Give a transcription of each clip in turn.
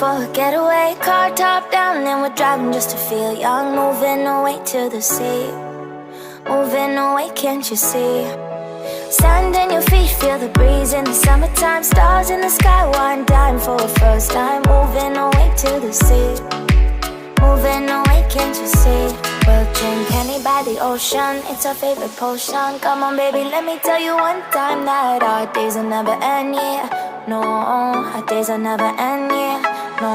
for a getaway. Car top down and we're driving just to feel young. Moving away to the sea, moving away, can't you see? Sand in your feet, feel the breeze in the summertime. Stars in the sky, one dime for a first time. Moving away to the sea, moving away, can't you see? We'll drink honey by the ocean, it's our favorite potion. Come on baby, let me tell you one time that our days will never end, yeah. No, our days will never end, yeah. No.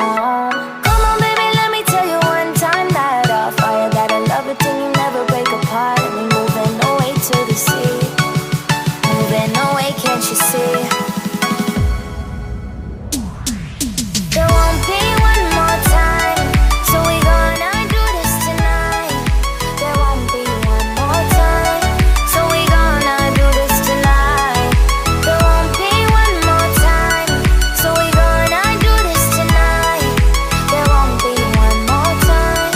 Come on baby, let me tell you one time that our fire got a love it till you never break apart. And we moving away to the sea, moving away, can't you see? There won't be one more time, so we gonna do this tonight. There won't be one more time, so we gonna do this tonight. There won't be one more time, so we gonna do this tonight. There won't be one more time,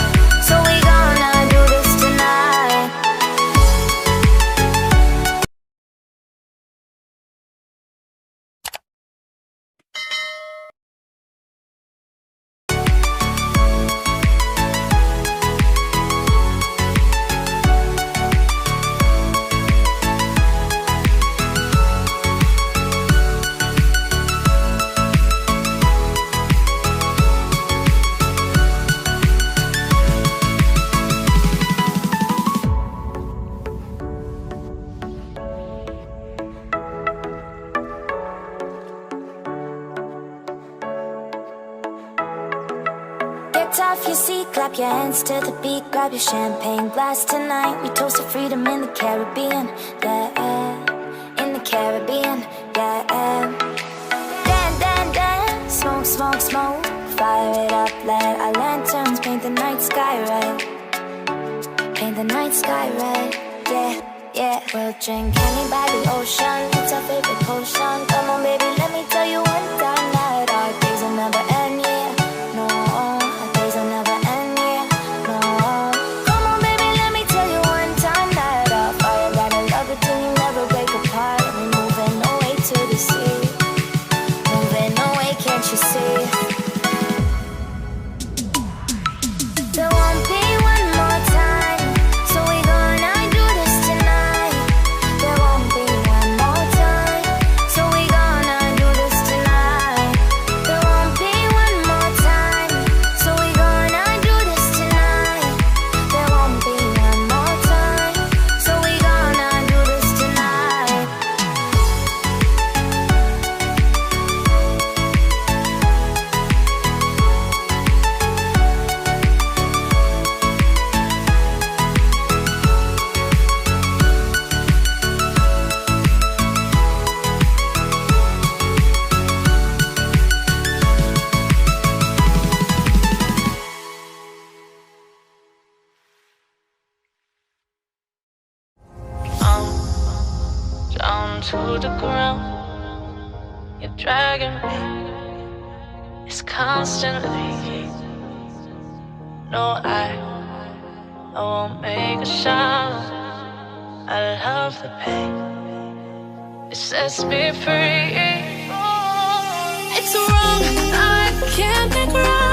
so we gonna do this tonight. Get off your seat, clap your hands to the beat. Grab your champagne glass tonight. We toast to freedom in the Caribbean, yeah. In the Caribbean, yeah. Dan, dan, dan, smoke, smoke, smoke. Fire it up, let our lanterns paint the night sky red. Paint the night sky red, yeah, yeah. We'll drink honey by the ocean, it's our favorite potion. Come on baby, let me tell you one time that our days will never end, yeah. No, our days will never end, yeah. No. Come on baby, let me tell you one time that our fire got a love it till you never break apart. And we moving away to the sea, moving away, can't you see? There won't be one more time, so we gonna do this tonight. There won't be one more time, so we gonna do this tonight. There won't be one more time, so we gonna do this tonight. There won't be one more time, so we gonna do this tonight. Down to the ground, you're dragging me. It's constantly. No, I won't make a sound. I love the pain. It sets me free. It's wrong, I can't think right.